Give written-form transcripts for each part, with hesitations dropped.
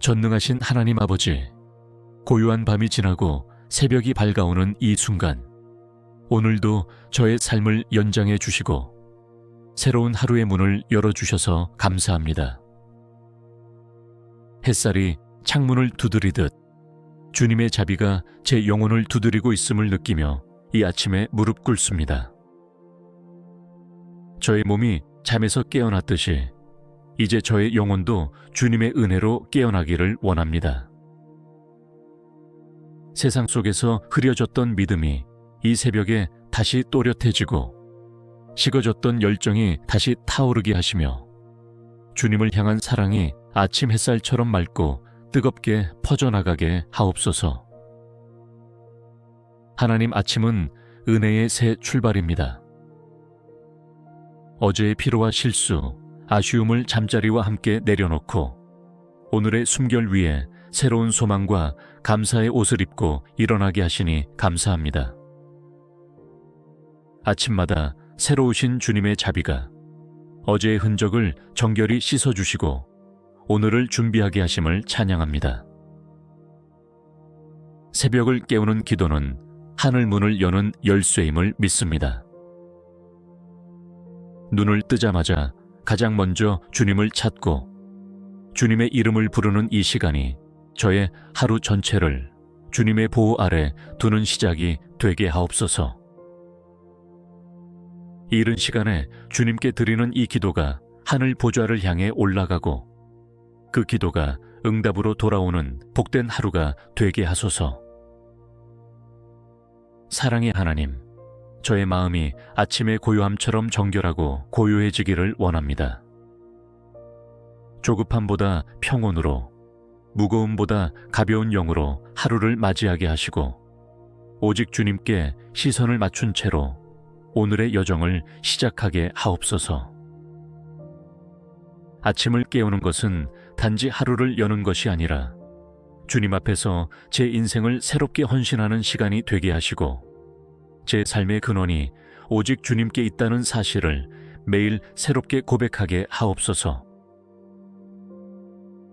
전능하신 하나님 아버지, 고요한 밤이 지나고 새벽이 밝아오는 이 순간, 오늘도 저의 삶을 연장해 주시고 새로운 하루의 문을 열어주셔서 감사합니다. 햇살이 창문을 두드리듯 주님의 자비가 제 영혼을 두드리고 있음을 느끼며 이 아침에 무릎 꿇습니다. 저의 몸이 잠에서 깨어났듯이 이제 저의 영혼도 주님의 은혜로 깨어나기를 원합니다. 세상 속에서 흐려졌던 믿음이 이 새벽에 다시 또렷해지고 식어졌던 열정이 다시 타오르게 하시며 주님을 향한 사랑이 아침 햇살처럼 맑고 뜨겁게 퍼져나가게 하옵소서. 하나님, 아침은 은혜의 새 출발입니다. 어제의 피로와 실수, 아쉬움을 잠자리와 함께 내려놓고 오늘의 숨결 위에 새로운 소망과 감사의 옷을 입고 일어나게 하시니 감사합니다. 아침마다 새로우신 주님의 자비가 어제의 흔적을 정결히 씻어주시고 오늘을 준비하게 하심을 찬양합니다. 새벽을 깨우는 기도는 하늘 문을 여는 열쇠임을 믿습니다. 눈을 뜨자마자 가장 먼저 주님을 찾고 주님의 이름을 부르는 이 시간이 저의 하루 전체를 주님의 보호 아래 두는 시작이 되게 하옵소서. 이른 시간에 주님께 드리는 이 기도가 하늘 보좌를 향해 올라가고 그 기도가 응답으로 돌아오는 복된 하루가 되게 하소서. 사랑의 하나님, 저의 마음이 아침의 고요함처럼 정결하고 고요해지기를 원합니다. 조급함보다 평온으로, 무거움보다 가벼운 영으로 하루를 맞이하게 하시고 오직 주님께 시선을 맞춘 채로 오늘의 여정을 시작하게 하옵소서. 아침을 깨우는 것은 단지 하루를 여는 것이 아니라 주님 앞에서 제 인생을 새롭게 헌신하는 시간이 되게 하시고 제 삶의 근원이 오직 주님께 있다는 사실을 매일 새롭게 고백하게 하옵소서.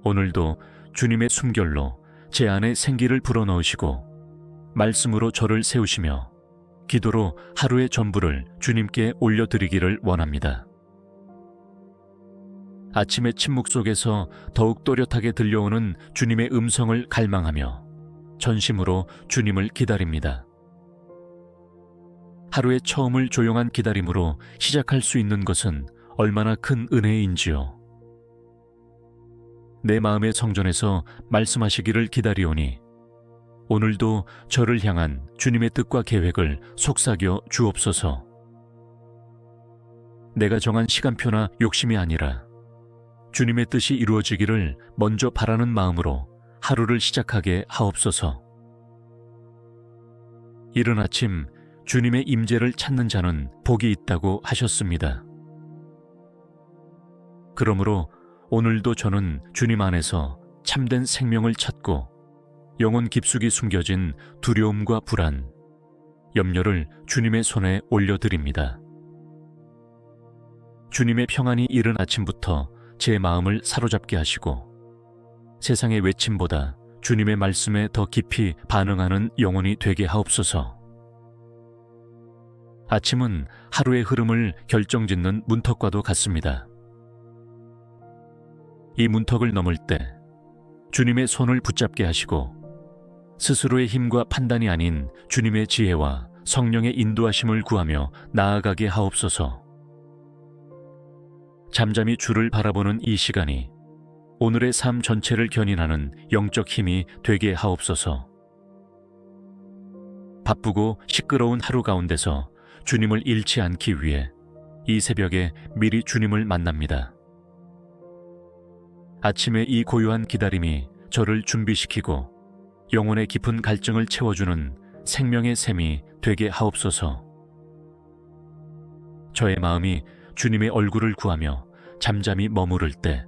오늘도 주님의 숨결로 제 안에 생기를 불어넣으시고 말씀으로 저를 세우시며 기도로 하루의 전부를 주님께 올려드리기를 원합니다. 아침의 침묵 속에서 더욱 또렷하게 들려오는 주님의 음성을 갈망하며 전심으로 주님을 기다립니다. 하루의 처음을 조용한 기다림으로 시작할 수 있는 것은 얼마나 큰 은혜인지요. 내 마음의 성전에서 말씀하시기를 기다리오니 오늘도 저를 향한 주님의 뜻과 계획을 속삭여 주옵소서. 내가 정한 시간표나 욕심이 아니라 주님의 뜻이 이루어지기를 먼저 바라는 마음으로 하루를 시작하게 하옵소서. 이른 아침 주님의 임재를 찾는 자는 복이 있다고 하셨습니다. 그러므로 오늘도 저는 주님 안에서 참된 생명을 찾고 영혼 깊숙이 숨겨진 두려움과 불안, 염려를 주님의 손에 올려드립니다. 주님의 평안이 이른 아침부터 제 마음을 사로잡게 하시고 세상의 외침보다 주님의 말씀에 더 깊이 반응하는 영혼이 되게 하옵소서. 아침은 하루의 흐름을 결정짓는 문턱과도 같습니다. 이 문턱을 넘을 때 주님의 손을 붙잡게 하시고 스스로의 힘과 판단이 아닌 주님의 지혜와 성령의 인도하심을 구하며 나아가게 하옵소서. 잠잠히 주를 바라보는 이 시간이 오늘의 삶 전체를 견인하는 영적 힘이 되게 하옵소서. 바쁘고 시끄러운 하루 가운데서 주님을 잃지 않기 위해 이 새벽에 미리 주님을 만납니다. 아침의 이 고요한 기다림이 저를 준비시키고 영혼의 깊은 갈증을 채워주는 생명의 샘이 되게 하옵소서. 저의 마음이 주님의 얼굴을 구하며 잠잠히 머무를 때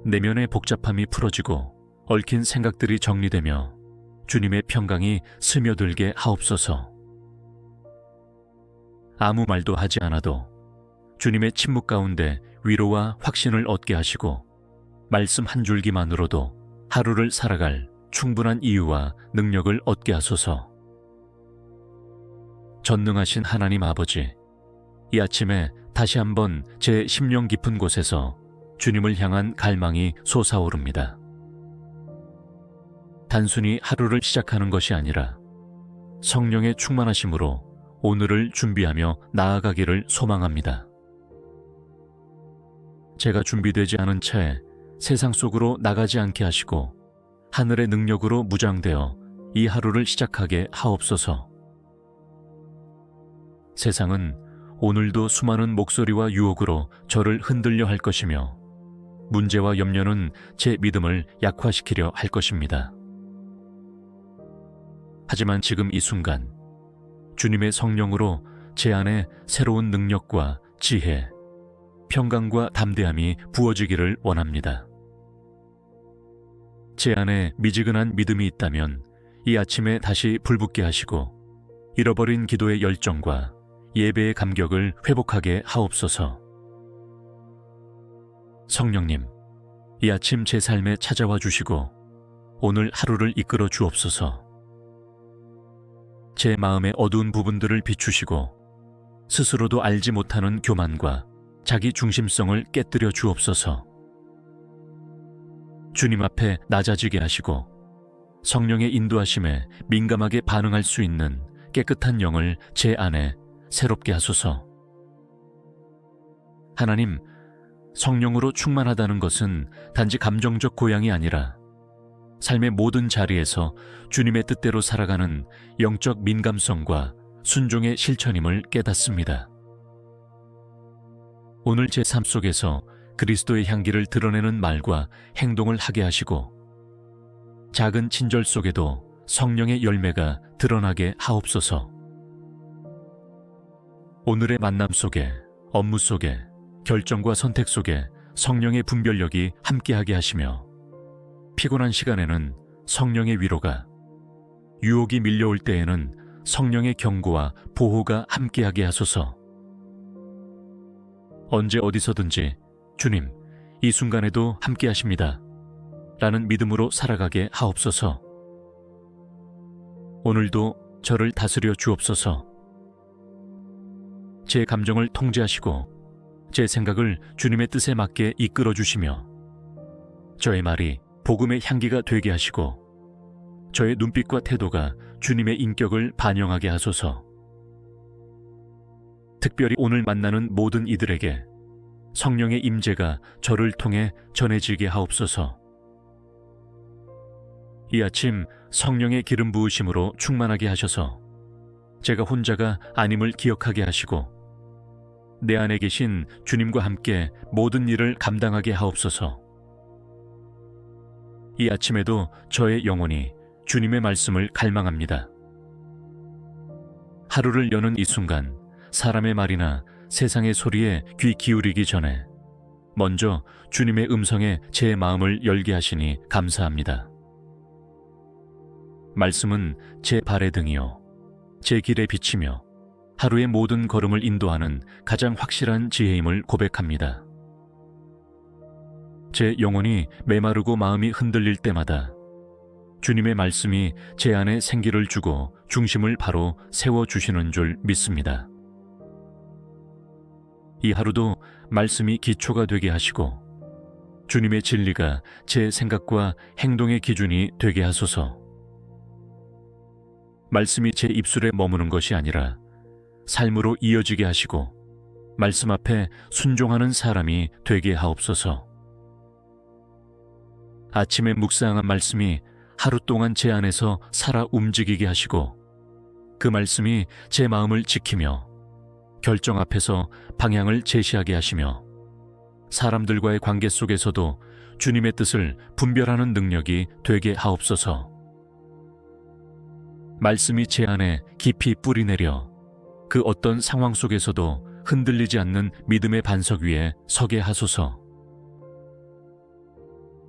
내면의 복잡함이 풀어지고 얽힌 생각들이 정리되며 주님의 평강이 스며들게 하옵소서. 아무 말도 하지 않아도 주님의 침묵 가운데 위로와 확신을 얻게 하시고 말씀 한 줄기만으로도 하루를 살아갈 충분한 이유와 능력을 얻게 하소서. 전능하신 하나님 아버지, 이 아침에 다시 한번 제 심령 깊은 곳에서 주님을 향한 갈망이 솟아오릅니다. 단순히 하루를 시작하는 것이 아니라 성령의 충만하심으로 오늘을 준비하며 나아가기를 소망합니다. 제가 준비되지 않은 채 세상 속으로 나가지 않게 하시고 하늘의 능력으로 무장되어 이 하루를 시작하게 하옵소서. 세상은 오늘도 수많은 목소리와 유혹으로 저를 흔들려 할 것이며 문제와 염려는 제 믿음을 약화시키려 할 것입니다. 하지만 지금 이 순간 주님의 성령으로 제 안에 새로운 능력과 지혜, 평강과 담대함이 부어지기를 원합니다. 제 안에 미지근한 믿음이 있다면 이 아침에 다시 불붙게 하시고 잃어버린 기도의 열정과 예배의 감격을 회복하게 하옵소서. 성령님, 이 아침 제 삶에 찾아와 주시고 오늘 하루를 이끌어 주옵소서. 제 마음의 어두운 부분들을 비추시고 스스로도 알지 못하는 교만과 자기 중심성을 깨뜨려 주옵소서. 주님 앞에 낮아지게 하시고 성령의 인도하심에 민감하게 반응할 수 있는 깨끗한 영을 제 안에 새롭게 하소서. 하나님, 성령으로 충만하다는 것은 단지 감정적 고향이 아니라 삶의 모든 자리에서 주님의 뜻대로 살아가는 영적 민감성과 순종의 실천임을 깨닫습니다. 오늘 제 삶 속에서 그리스도의 향기를 드러내는 말과 행동을 하게 하시고 작은 친절 속에도 성령의 열매가 드러나게 하옵소서. 오늘의 만남 속에, 업무 속에, 결정과 선택 속에 성령의 분별력이 함께하게 하시며 피곤한 시간에는 성령의 위로가, 유혹이 밀려올 때에는 성령의 경고와 보호가 함께하게 하소서. 언제 어디서든지 주님, 이 순간에도 함께하십니다 라는 믿음으로 살아가게 하옵소서. 오늘도 저를 다스려 주옵소서. 제 감정을 통제하시고 제 생각을 주님의 뜻에 맞게 이끌어 주시며 저의 말이 복음의 향기가 되게 하시고 저의 눈빛과 태도가 주님의 인격을 반영하게 하소서. 특별히 오늘 만나는 모든 이들에게 성령의 임재가 저를 통해 전해지게 하옵소서. 이 아침 성령의 기름 부으심으로 충만하게 하셔서 제가 혼자가 아님을 기억하게 하시고 내 안에 계신 주님과 함께 모든 일을 감당하게 하옵소서. 이 아침에도 저의 영혼이 주님의 말씀을 갈망합니다. 하루를 여는 이 순간 사람의 말이나 세상의 소리에 귀 기울이기 전에 먼저 주님의 음성에 제 마음을 열게 하시니 감사합니다. 말씀은 제 발의 등이요 제 길에 비치며 하루의 모든 걸음을 인도하는 가장 확실한 지혜임을 고백합니다. 제 영혼이 메마르고 마음이 흔들릴 때마다 주님의 말씀이 제 안에 생기를 주고 중심을 바로 세워주시는 줄 믿습니다. 이 하루도 말씀이 기초가 되게 하시고 주님의 진리가 제 생각과 행동의 기준이 되게 하소서. 말씀이 제 입술에 머무는 것이 아니라 삶으로 이어지게 하시고 말씀 앞에 순종하는 사람이 되게 하옵소서. 아침에 묵상한 말씀이 하루 동안 제 안에서 살아 움직이게 하시고 그 말씀이 제 마음을 지키며 결정 앞에서 방향을 제시하게 하시며 사람들과의 관계 속에서도 주님의 뜻을 분별하는 능력이 되게 하옵소서. 말씀이 제 안에 깊이 뿌리내려 그 어떤 상황 속에서도 흔들리지 않는 믿음의 반석 위에 서게 하소서.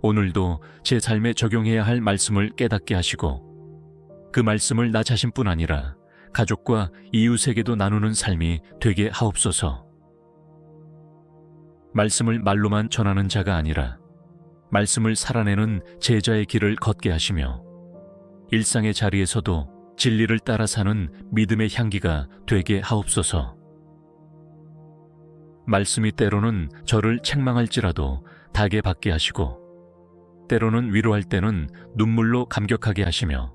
오늘도 제 삶에 적용해야 할 말씀을 깨닫게 하시고 그 말씀을 나 자신뿐 아니라 가족과 이웃에게도 나누는 삶이 되게 하옵소서. 말씀을 말로만 전하는 자가 아니라 말씀을 살아내는 제자의 길을 걷게 하시며 일상의 자리에서도 진리를 따라 사는 믿음의 향기가 되게 하옵소서. 말씀이 때로는 저를 책망할지라도 닭에 받게 하시고 때로는 위로할 때는 눈물로 감격하게 하시며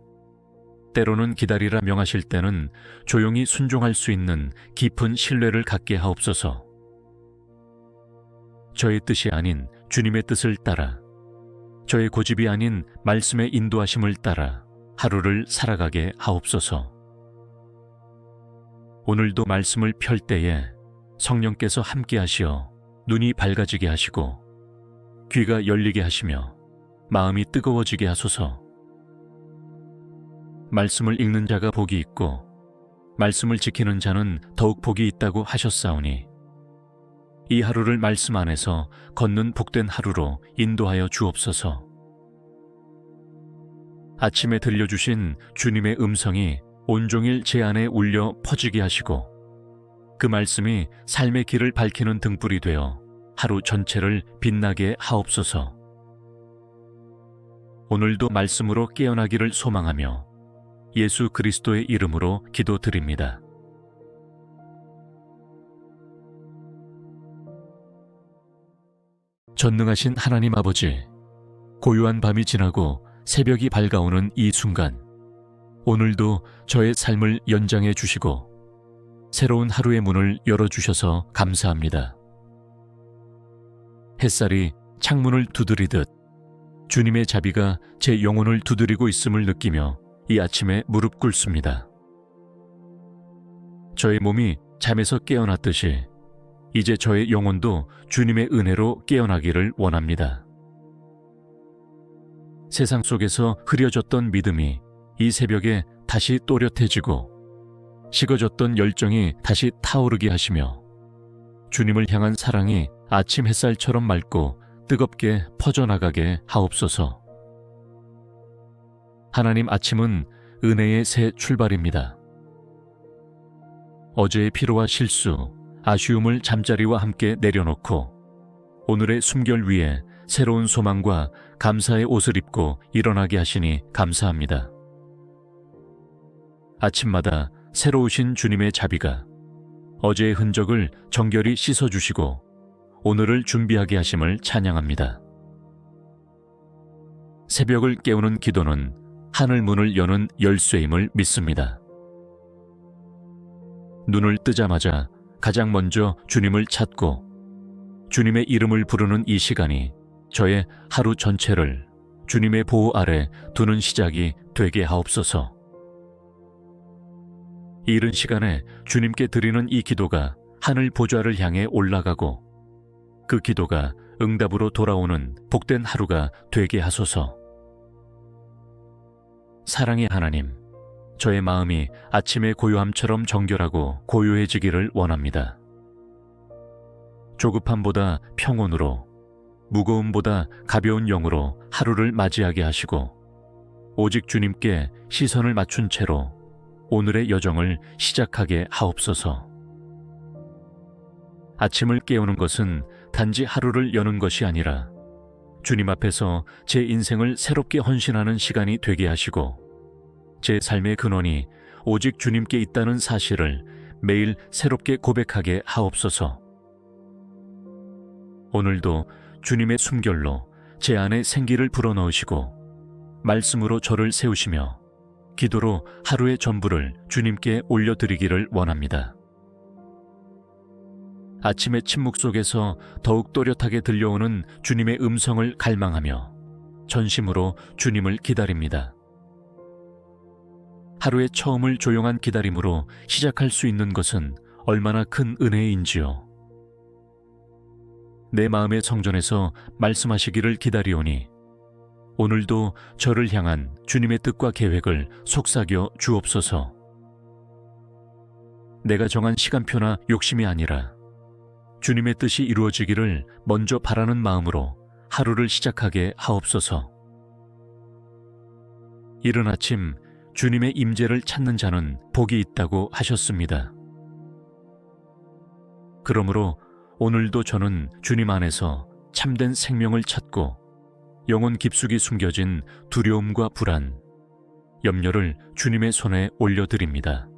때로는 기다리라 명하실 때는 조용히 순종할 수 있는 깊은 신뢰를 갖게 하옵소서. 저의 뜻이 아닌 주님의 뜻을 따라 저의 고집이 아닌 말씀의 인도하심을 따라 하루를 살아가게 하옵소서. 오늘도 말씀을 펼 때에 성령께서 함께 하시어 눈이 밝아지게 하시고 귀가 열리게 하시며 마음이 뜨거워지게 하소서. 말씀을 읽는 자가 복이 있고 말씀을 지키는 자는 더욱 복이 있다고 하셨사오니 이 하루를 말씀 안에서 걷는 복된 하루로 인도하여 주옵소서. 아침에 들려주신 주님의 음성이 온종일 제 안에 울려 퍼지게 하시고 그 말씀이 삶의 길을 밝히는 등불이 되어 하루 전체를 빛나게 하옵소서. 오늘도 말씀으로 깨어나기를 소망하며 예수 그리스도의 이름으로 기도드립니다. 전능하신 하나님 아버지, 고요한 밤이 지나고 새벽이 밝아오는 이 순간, 오늘도 저의 삶을 연장해 주시고 새로운 하루의 문을 열어주셔서 감사합니다. 햇살이 창문을 두드리듯 주님의 자비가 제 영혼을 두드리고 있음을 느끼며 이 아침에 무릎 꿇습니다. 저의 몸이 잠에서 깨어났듯이 이제 저의 영혼도 주님의 은혜로 깨어나기를 원합니다. 세상 속에서 흐려졌던 믿음이 이 새벽에 다시 또렷해지고 식어졌던 열정이 다시 타오르게 하시며 주님을 향한 사랑이 아침 햇살처럼 맑고 뜨겁게 퍼져나가게 하옵소서. 하나님, 아침은 은혜의 새 출발입니다. 어제의 피로와 실수, 아쉬움을 잠자리와 함께 내려놓고 오늘의 숨결 위에 새로운 소망과 감사의 옷을 입고 일어나게 하시니 감사합니다. 아침마다 새로우신 주님의 자비가 어제의 흔적을 정결히 씻어주시고 오늘을 준비하게 하심을 찬양합니다. 새벽을 깨우는 기도는 하늘 문을 여는 열쇠임을 믿습니다. 눈을 뜨자마자 가장 먼저 주님을 찾고 주님의 이름을 부르는 이 시간이 저의 하루 전체를 주님의 보호 아래 두는 시작이 되게 하옵소서. 이른 시간에 주님께 드리는 이 기도가 하늘 보좌를 향해 올라가고 그 기도가 응답으로 돌아오는 복된 하루가 되게 하소서. 사랑의 하나님, 저의 마음이 아침의 고요함처럼 정결하고 고요해지기를 원합니다. 조급함보다 평온으로, 무거움보다 가벼운 영으로 하루를 맞이하게 하시고 오직 주님께 시선을 맞춘 채로 오늘의 여정을 시작하게 하옵소서. 아침을 깨우는 것은 단지 하루를 여는 것이 아니라 주님 앞에서 제 인생을 새롭게 헌신하는 시간이 되게 하시고 제 삶의 근원이 오직 주님께 있다는 사실을 매일 새롭게 고백하게 하옵소서. 오늘도 주님의 숨결로 제 안에 생기를 불어넣으시고 말씀으로 저를 세우시며 기도로 하루의 전부를 주님께 올려드리기를 원합니다. 아침의 침묵 속에서 더욱 또렷하게 들려오는 주님의 음성을 갈망하며 전심으로 주님을 기다립니다. 하루의 처음을 조용한 기다림으로 시작할 수 있는 것은 얼마나 큰 은혜인지요. 내 마음의 성전에서 말씀하시기를 기다리오니 오늘도 저를 향한 주님의 뜻과 계획을 속삭여 주옵소서. 내가 정한 시간표나 욕심이 아니라 주님의 뜻이 이루어지기를 먼저 바라는 마음으로 하루를 시작하게 하옵소서. 이른 아침 주님의 임재를 찾는 자는 복이 있다고 하셨습니다. 그러므로 오늘도 저는 주님 안에서 참된 생명을 찾고 영혼 깊숙이 숨겨진 두려움과 불안, 염려를 주님의 손에 올려드립니다.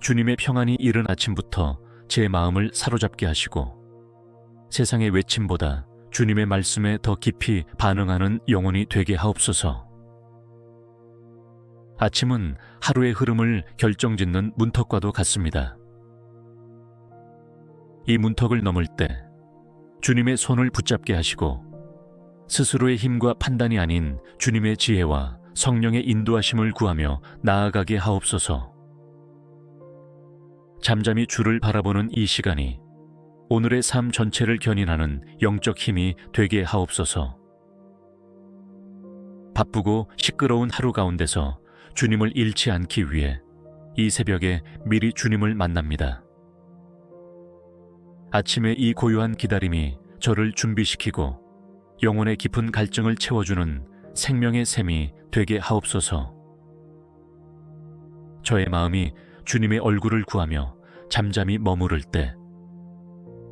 주님의 평안이 이른 아침부터 제 마음을 사로잡게 하시고 세상의 외침보다 주님의 말씀에 더 깊이 반응하는 영혼이 되게 하옵소서. 아침은 하루의 흐름을 결정짓는 문턱과도 같습니다. 이 문턱을 넘을 때 주님의 손을 붙잡게 하시고 스스로의 힘과 판단이 아닌 주님의 지혜와 성령의 인도하심을 구하며 나아가게 하옵소서. 잠잠히 주를 바라보는 이 시간이 오늘의 삶 전체를 견인하는 영적 힘이 되게 하옵소서. 바쁘고 시끄러운 하루 가운데서 주님을 잃지 않기 위해 이 새벽에 미리 주님을 만납니다. 아침의 이 고요한 기다림이 저를 준비시키고 영혼의 깊은 갈증을 채워주는 생명의 샘이 되게 하옵소서. 저의 마음이 주님의 얼굴을 구하며 잠잠히 머무를 때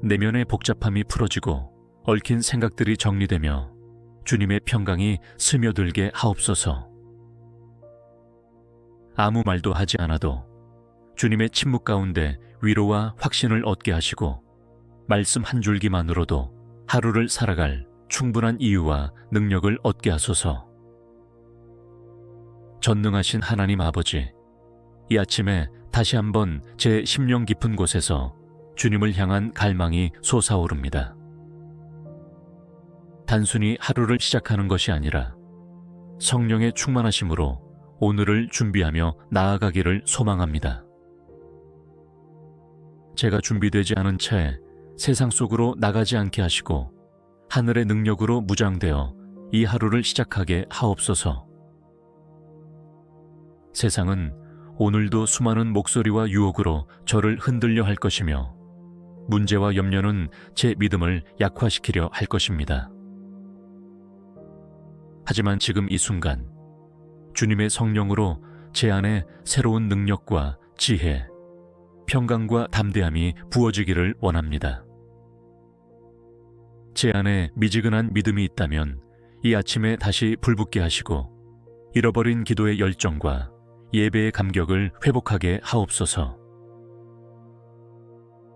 내면의 복잡함이 풀어지고 얽힌 생각들이 정리되며 주님의 평강이 스며들게 하옵소서. 아무 말도 하지 않아도 주님의 침묵 가운데 위로와 확신을 얻게 하시고 말씀 한 줄기만으로도 하루를 살아갈 충분한 이유와 능력을 얻게 하소서. 전능하신 하나님 아버지, 이 아침에 다시 한번 제 심령 깊은 곳에서 주님을 향한 갈망이 솟아오릅니다. 단순히 하루를 시작하는 것이 아니라 성령의 충만하심으로 오늘을 준비하며 나아가기를 소망합니다. 제가 준비되지 않은 채 세상 속으로 나가지 않게 하시고 하늘의 능력으로 무장되어 이 하루를 시작하게 하옵소서. 세상은 오늘도 수많은 목소리와 유혹으로 저를 흔들려 할 것이며 문제와 염려는 제 믿음을 약화시키려 할 것입니다. 하지만 지금 이 순간 주님의 성령으로 제 안에 새로운 능력과 지혜, 평강과 담대함이 부어지기를 원합니다. 제 안에 미지근한 믿음이 있다면 이 아침에 다시 불붙게 하시고 잃어버린 기도의 열정과 예배의 감격을 회복하게 하옵소서.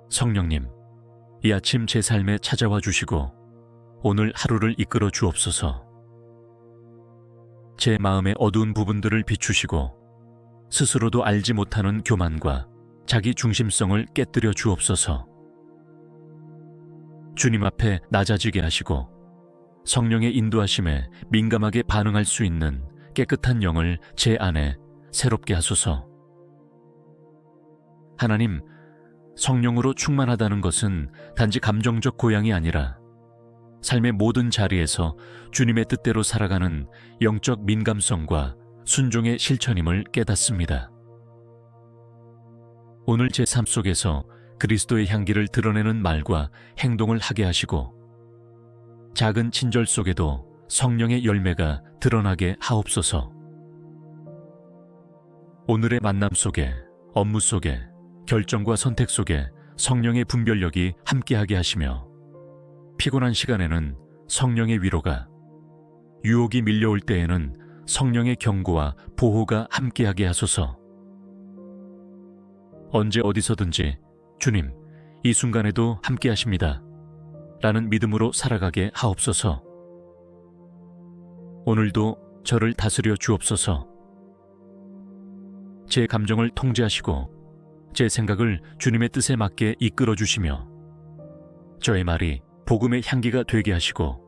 성령님, 이 아침 제 삶에 찾아와 주시고 오늘 하루를 이끌어 주옵소서. 제 마음의 어두운 부분들을 비추시고 스스로도 알지 못하는 교만과 자기 중심성을 깨뜨려 주옵소서. 주님 앞에 낮아지게 하시고 성령의 인도하심에 민감하게 반응할 수 있는 깨끗한 영을 제 안에 새롭게 하소서. 하나님, 성령으로 충만하다는 것은 단지 감정적 고향이 아니라 삶의 모든 자리에서 주님의 뜻대로 살아가는 영적 민감성과 순종의 실천임을 깨닫습니다. 오늘 제 삶 속에서 그리스도의 향기를 드러내는 말과 행동을 하게 하시고 작은 친절 속에도 성령의 열매가 드러나게 하옵소서. 오늘의 만남 속에, 업무 속에, 결정과 선택 속에 성령의 분별력이 함께하게 하시며 피곤한 시간에는 성령의 위로가, 유혹이 밀려올 때에는 성령의 경고와 보호가 함께하게 하소서. 언제 어디서든지 주님, 이 순간에도 함께하십니다 라는 믿음으로 살아가게 하옵소서. 오늘도 저를 다스려 주옵소서. 제 감정을 통제하시고 제 생각을 주님의 뜻에 맞게 이끌어 주시며 저의 말이 복음의 향기가 되게 하시고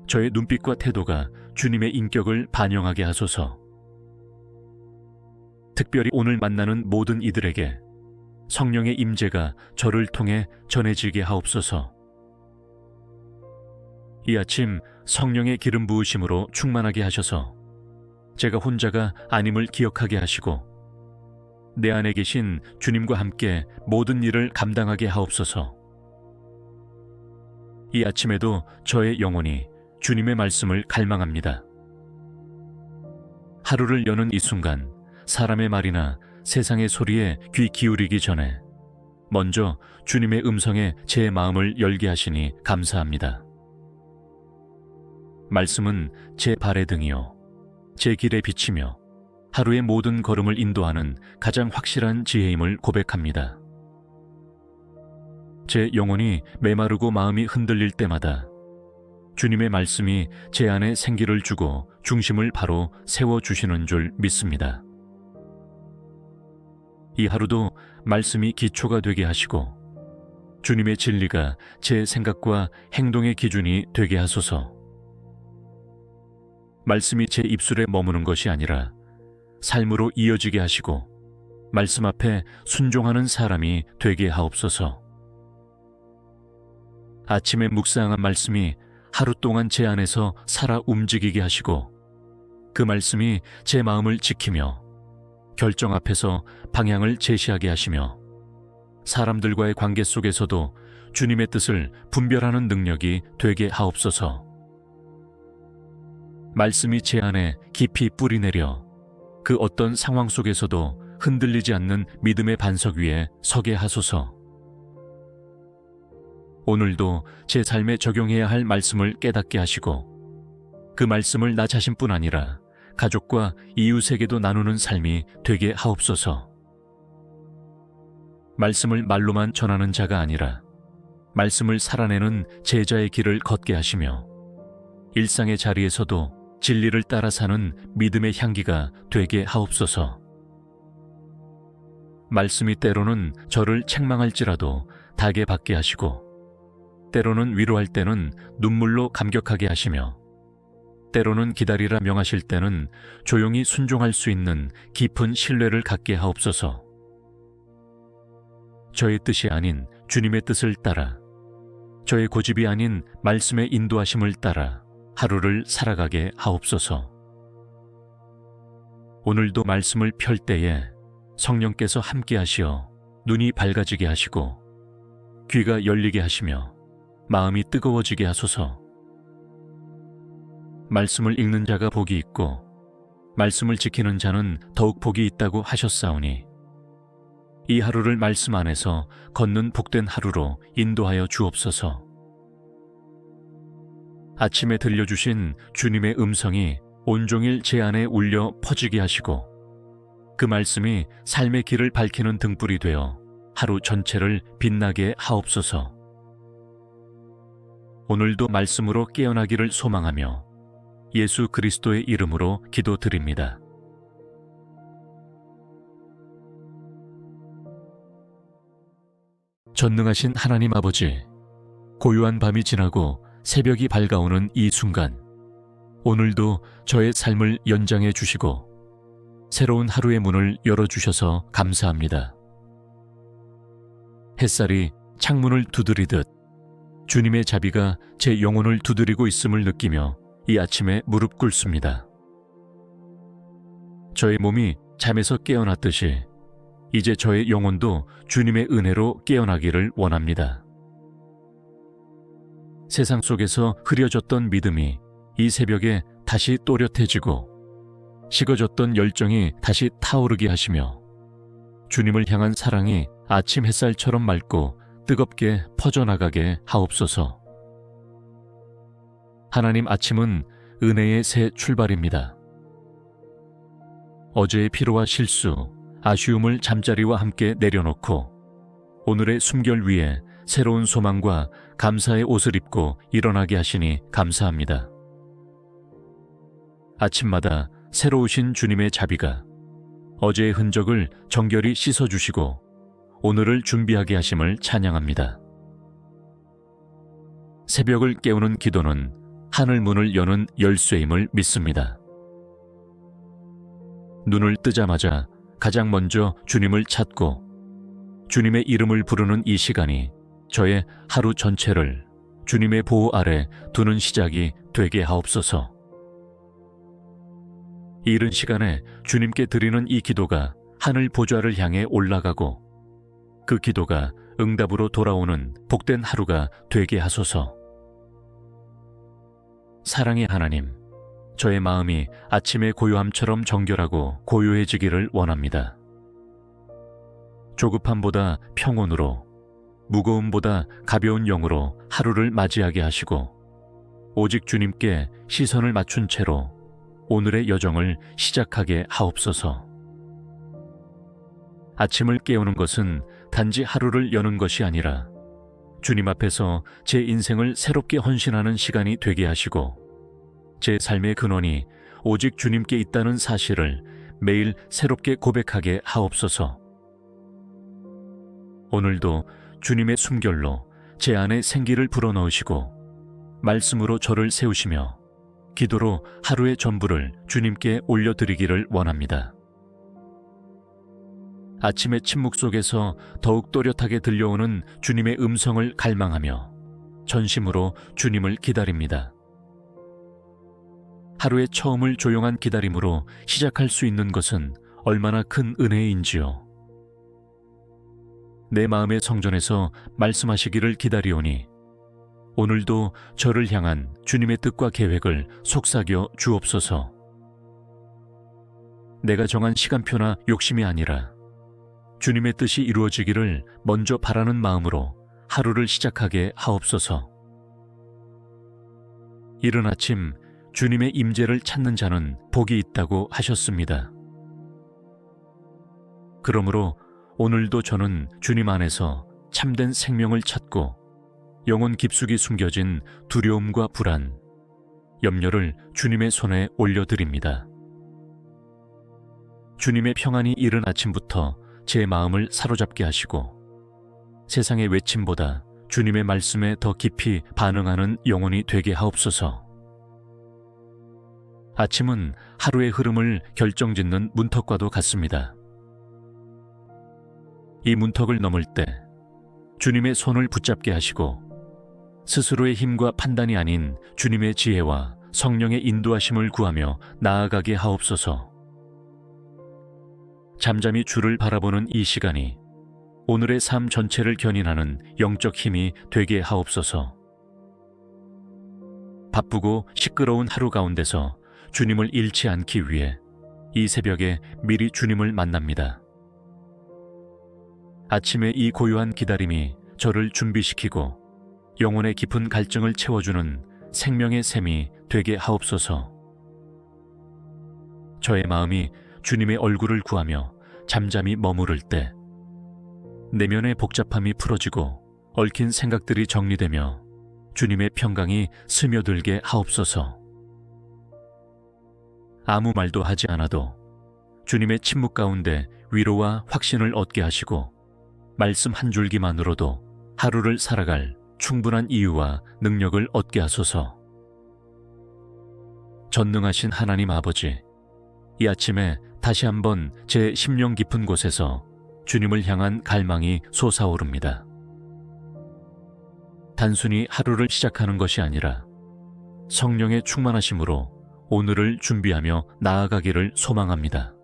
저의 눈빛과 태도가 주님의 인격을 반영하게 하소서. 특별히 오늘 만나는 모든 이들에게 성령의 임재가 저를 통해 전해지게 하옵소서. 이 아침 성령의 기름 부으심으로 충만하게 하셔서 제가 혼자가 아님을 기억하게 하시고 내 안에 계신 주님과 함께 모든 일을 감당하게 하옵소서. 이 아침에도 저의 영혼이 주님의 말씀을 갈망합니다. 하루를 여는 이 순간 사람의 말이나 세상의 소리에 귀 기울이기 전에 먼저 주님의 음성에 제 마음을 열게 하시니 감사합니다. 말씀은 제 발의 등이요 제 길의 빛이며 하루의 모든 걸음을 인도하는 가장 확실한 지혜임을 고백합니다. 제 영혼이 메마르고 마음이 흔들릴 때마다 주님의 말씀이 제 안에 생기를 주고 중심을 바로 세워주시는 줄 믿습니다. 이 하루도 말씀이 기초가 되게 하시고 주님의 진리가 제 생각과 행동의 기준이 되게 하소서. 말씀이 제 입술에 머무는 것이 아니라 삶으로 이어지게 하시고 말씀 앞에 순종하는 사람이 되게 하옵소서. 아침에 묵상한 말씀이 하루 동안 제 안에서 살아 움직이게 하시고 그 말씀이 제 마음을 지키며 결정 앞에서 방향을 제시하게 하시며 사람들과의 관계 속에서도 주님의 뜻을 분별하는 능력이 되게 하옵소서. 말씀이 제 안에 깊이 뿌리내려 그 어떤 상황 속에서도 흔들리지 않는 믿음의 반석 위에 서게 하소서. 오늘도 제 삶에 적용해야 할 말씀을 깨닫게 하시고 그 말씀을 나 자신뿐 아니라 가족과 이웃에게도 나누는 삶이 되게 하옵소서. 말씀을 말로만 전하는 자가 아니라 말씀을 살아내는 제자의 길을 걷게 하시며 일상의 자리에서도 진리를 따라 사는 믿음의 향기가 되게 하옵소서. 말씀이 때로는 저를 책망할지라도 닭에 받게 하시고 때로는 위로할 때는 눈물로 감격하게 하시며 때로는 기다리라 명하실 때는 조용히 순종할 수 있는 깊은 신뢰를 갖게 하옵소서. 저의 뜻이 아닌 주님의 뜻을 따라 저의 고집이 아닌 말씀의 인도하심을 따라 하루를 살아가게 하옵소서. 오늘도 말씀을 펼 때에 성령께서 함께 하시어 눈이 밝아지게 하시고 귀가 열리게 하시며 마음이 뜨거워지게 하소서. 말씀을 읽는 자가 복이 있고 말씀을 지키는 자는 더욱 복이 있다고 하셨사오니 이 하루를 말씀 안에서 걷는 복된 하루로 인도하여 주옵소서. 아침에 들려주신 주님의 음성이 온종일 제 안에 울려 퍼지게 하시고 그 말씀이 삶의 길을 밝히는 등불이 되어 하루 전체를 빛나게 하옵소서. 오늘도 말씀으로 깨어나기를 소망하며 예수 그리스도의 이름으로 기도드립니다. 전능하신 하나님 아버지, 고요한 밤이 지나고 새벽이 밝아오는 이 순간, 오늘도 저의 삶을 연장해 주시고 새로운 하루의 문을 열어주셔서 감사합니다. 햇살이 창문을 두드리듯 주님의 자비가 제 영혼을 두드리고 있음을 느끼며 이 아침에 무릎 꿇습니다. 저의 몸이 잠에서 깨어났듯이 이제 저의 영혼도 주님의 은혜로 깨어나기를 원합니다. 세상 속에서 흐려졌던 믿음이 이 새벽에 다시 또렷해지고 식어졌던 열정이 다시 타오르게 하시며 주님을 향한 사랑이 아침 햇살처럼 맑고 뜨겁게 퍼져나가게 하옵소서. 하나님, 아침은 은혜의 새 출발입니다. 어제의 피로와 실수, 아쉬움을 잠자리와 함께 내려놓고 오늘의 숨결 위에 새로운 소망과 감사의 옷을 입고 일어나게 하시니 감사합니다. 아침마다 새로우신 주님의 자비가 어제의 흔적을 정결히 씻어주시고 오늘을 준비하게 하심을 찬양합니다. 새벽을 깨우는 기도는 하늘 문을 여는 열쇠임을 믿습니다. 눈을 뜨자마자 가장 먼저 주님을 찾고 주님의 이름을 부르는 이 시간이 저의 하루 전체를 주님의 보호 아래 두는 시작이 되게 하옵소서. 이른 시간에 주님께 드리는 이 기도가 하늘 보좌를 향해 올라가고 그 기도가 응답으로 돌아오는 복된 하루가 되게 하소서. 사랑의 하나님, 저의 마음이 아침의 고요함처럼 정결하고 고요해지기를 원합니다. 조급함보다 평온으로, 무거움보다 가벼운 영으로 하루를 맞이하게 하시고 오직 주님께 시선을 맞춘 채로 오늘의 여정을 시작하게 하옵소서. 아침을 깨우는 것은 단지 하루를 여는 것이 아니라 주님 앞에서 제 인생을 새롭게 헌신하는 시간이 되게 하시고 제 삶의 근원이 오직 주님께 있다는 사실을 매일 새롭게 고백하게 하옵소서. 오늘도 주님의 숨결로 제 안에 생기를 불어넣으시고 말씀으로 저를 세우시며 기도로 하루의 전부를 주님께 올려드리기를 원합니다. 아침의 침묵 속에서 더욱 또렷하게 들려오는 주님의 음성을 갈망하며 전심으로 주님을 기다립니다. 하루의 처음을 조용한 기다림으로 시작할 수 있는 것은 얼마나 큰 은혜인지요. 내 마음의 성전에서 말씀하시기를 기다리오니 오늘도 저를 향한 주님의 뜻과 계획을 속삭여 주옵소서. 내가 정한 시간표나 욕심이 아니라 주님의 뜻이 이루어지기를 먼저 바라는 마음으로 하루를 시작하게 하옵소서. 이른 아침 주님의 임재를 찾는 자는 복이 있다고 하셨습니다. 그러므로 오늘도 저는 주님 안에서 참된 생명을 찾고 영혼 깊숙이 숨겨진 두려움과 불안, 염려를 주님의 손에 올려드립니다. 주님의 평안이 이른 아침부터 제 마음을 사로잡게 하시고 세상의 외침보다 주님의 말씀에 더 깊이 반응하는 영혼이 되게 하옵소서. 아침은 하루의 흐름을 결정짓는 문턱과도 같습니다. 이 문턱을 넘을 때 주님의 손을 붙잡게 하시고 스스로의 힘과 판단이 아닌 주님의 지혜와 성령의 인도하심을 구하며 나아가게 하옵소서. 잠잠히 주를 바라보는 이 시간이 오늘의 삶 전체를 견인하는 영적 힘이 되게 하옵소서. 바쁘고 시끄러운 하루 가운데서 주님을 잃지 않기 위해 이 새벽에 미리 주님을 만납니다. 아침의 이 고요한 기다림이 저를 준비시키고 영혼의 깊은 갈증을 채워주는 생명의 샘이 되게 하옵소서. 저의 마음이 주님의 얼굴을 구하며 잠잠히 머무를 때 내면의 복잡함이 풀어지고 얽힌 생각들이 정리되며 주님의 평강이 스며들게 하옵소서. 아무 말도 하지 않아도 주님의 침묵 가운데 위로와 확신을 얻게 하시고 말씀 한 줄기만으로도 하루를 살아갈 충분한 이유와 능력을 얻게 하소서. 전능하신 하나님 아버지, 이 아침에 다시 한번 제 심령 깊은 곳에서 주님을 향한 갈망이 솟아오릅니다. 단순히 하루를 시작하는 것이 아니라 성령의 충만하심으로 오늘을 준비하며 나아가기를 소망합니다.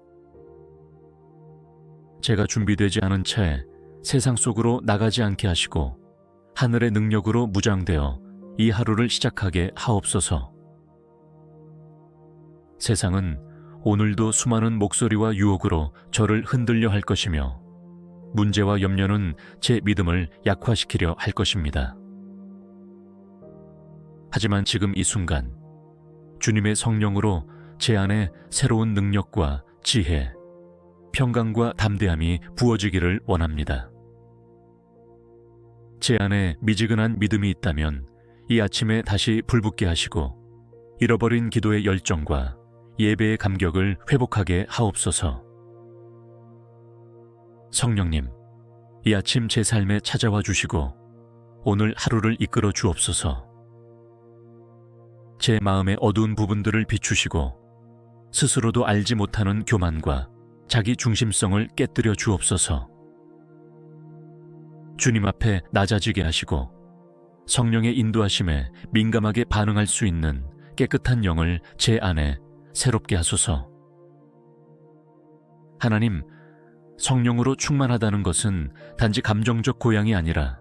제가 준비되지 않은 채 세상 속으로 나가지 않게 하시고 하늘의 능력으로 무장되어 이 하루를 시작하게 하옵소서. 세상은 오늘도 수많은 목소리와 유혹으로 저를 흔들려 할 것이며 문제와 염려는 제 믿음을 약화시키려 할 것입니다. 하지만 지금 이 순간 주님의 성령으로 제 안에 새로운 능력과 지혜, 평강과 담대함이 부어지기를 원합니다. 제 안에 미지근한 믿음이 있다면 이 아침에 다시 불붙게 하시고 잃어버린 기도의 열정과 예배의 감격을 회복하게 하옵소서. 성령님, 이 아침 제 삶에 찾아와 주시고 오늘 하루를 이끌어 주옵소서. 제 마음의 어두운 부분들을 비추시고 스스로도 알지 못하는 교만과 자기 중심성을 깨뜨려 주옵소서. 주님 앞에 낮아지게 하시고 성령의 인도하심에 민감하게 반응할 수 있는 깨끗한 영을 제 안에 새롭게 하소서. 하나님, 성령으로 충만하다는 것은 단지 감정적 고향이 아니라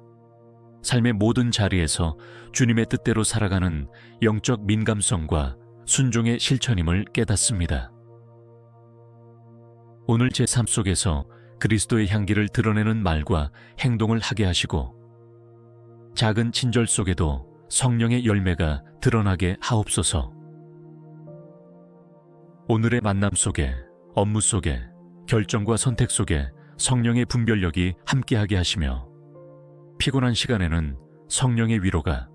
삶의 모든 자리에서 주님의 뜻대로 살아가는 영적 민감성과 순종의 실천임을 깨닫습니다. 오늘 제 삶 속에서 그리스도의 향기를 드러내는 말과 행동을 하게 하시고 작은 친절 속에도 성령의 열매가 드러나게 하옵소서. 오늘의 만남 속에, 업무 속에, 결정과 선택 속에 성령의 분별력이 함께하게 하시며, 피곤한 시간에는 성령의 위로가,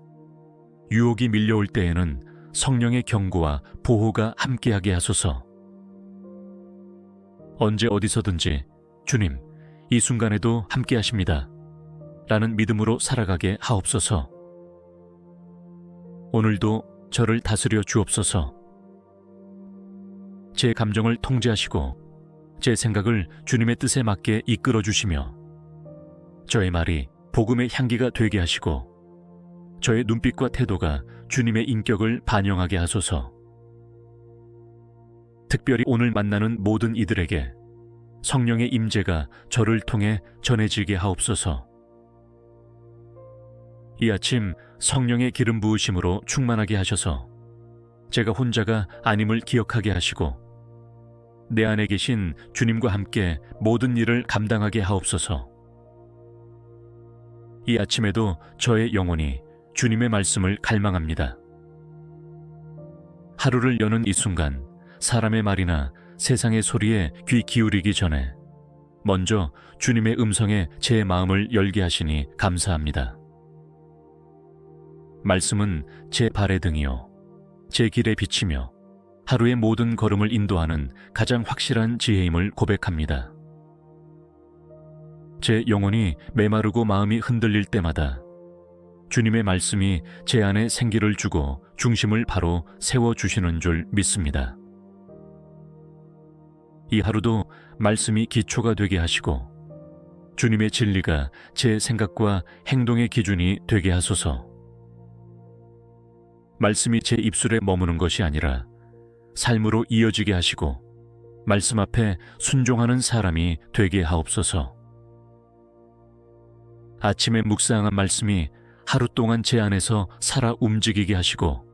유혹이 밀려올 때에는 성령의 경고와 보호가 함께하게 하소서. 언제 어디서든지 주님, 이 순간에도 함께하십니다 라는 믿음으로 살아가게 하옵소서. 오늘도 저를 다스려 주옵소서. 제 감정을 통제하시고 제 생각을 주님의 뜻에 맞게 이끌어 주시며, 저의 말이 복음의 향기가 되게 하시고 저의 눈빛과 태도가 주님의 인격을 반영하게 하소서. 특별히 오늘 만나는 모든 이들에게 성령의 임재가 저를 통해 전해지게 하옵소서. 이 아침 성령의 기름 부으심으로 충만하게 하셔서 제가 혼자가 아님을 기억하게 하시고, 내 안에 계신 주님과 함께 모든 일을 감당하게 하옵소서. 이 아침에도 저의 영혼이 주님의 말씀을 갈망합니다. 하루를 여는 이 순간, 사람의 말이나 세상의 소리에 귀 기울이기 전에 먼저 주님의 음성에 제 마음을 열게 하시니 감사합니다. 말씀은 제 발의 등이요, 제 길에 비치며 하루의 모든 걸음을 인도하는 가장 확실한 지혜임을 고백합니다. 제 영혼이 메마르고 마음이 흔들릴 때마다 주님의 말씀이 제 안에 생기를 주고 중심을 바로 세워주시는 줄 믿습니다. 이 하루도 말씀이 기초가 되게 하시고 주님의 진리가 제 생각과 행동의 기준이 되게 하소서. 말씀이 제 입술에 머무는 것이 아니라 삶으로 이어지게 하시고 말씀 앞에 순종하는 사람이 되게 하옵소서. 아침에 묵상한 말씀이 하루 동안 제 안에서 살아 움직이게 하시고,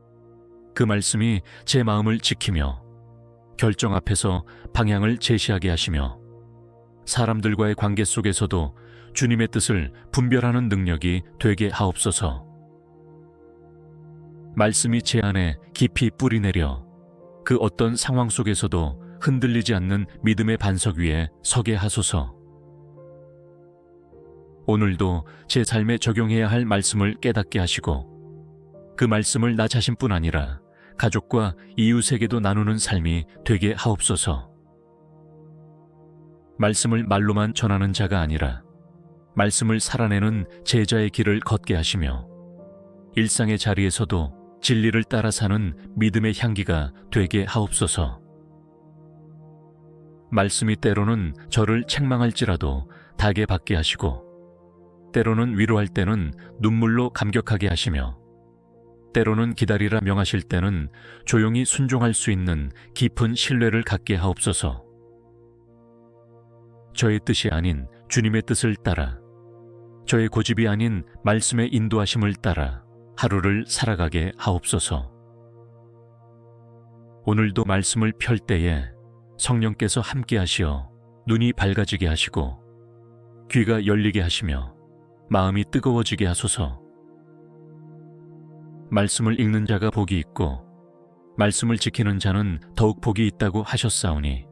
그 말씀이 제 마음을 지키며 결정 앞에서 방향을 제시하게 하시며, 사람들과의 관계 속에서도 주님의 뜻을 분별하는 능력이 되게 하옵소서. 말씀이 제 안에 깊이 뿌리내려 그 어떤 상황 속에서도 흔들리지 않는 믿음의 반석 위에 서게 하소서. 오늘도 제 삶에 적용해야 할 말씀을 깨닫게 하시고, 그 말씀을 나 자신뿐 아니라 가족과 이웃에게도 나누는 삶이 되게 하옵소서. 말씀을 말로만 전하는 자가 아니라 말씀을 살아내는 제자의 길을 걷게 하시며, 일상의 자리에서도 진리를 따라 사는 믿음의 향기가 되게 하옵소서. 말씀이 때로는 저를 책망할지라도 닭에 받게 하시고, 때로는 위로할 때는 눈물로 감격하게 하시며, 때로는 기다리라 명하실 때는 조용히 순종할 수 있는 깊은 신뢰를 갖게 하옵소서. 저의 뜻이 아닌 주님의 뜻을 따라, 저의 고집이 아닌 말씀의 인도하심을 따라 하루를 살아가게 하옵소서. 오늘도 말씀을 펼 때에 성령께서 함께 하시어 눈이 밝아지게 하시고 귀가 열리게 하시며 마음이 뜨거워지게 하소서. 말씀을 읽는 자가 복이 있고 말씀을 지키는 자는 더욱 복이 있다고 하셨사오니,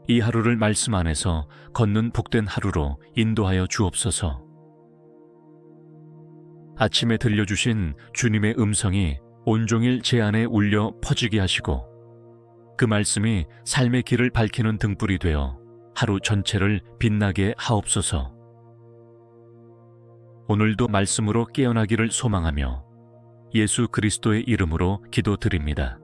이 하루를 말씀 안에서 걷는 복된 하루로 인도하여 주옵소서. 아침에 들려주신 주님의 음성이 온종일 제 안에 울려 퍼지게 하시고, 그 말씀이 삶의 길을 밝히는 등불이 되어 하루 전체를 빛나게 하옵소서. 오늘도 말씀으로 깨어나기를 소망하며 예수 그리스도의 이름으로 기도드립니다.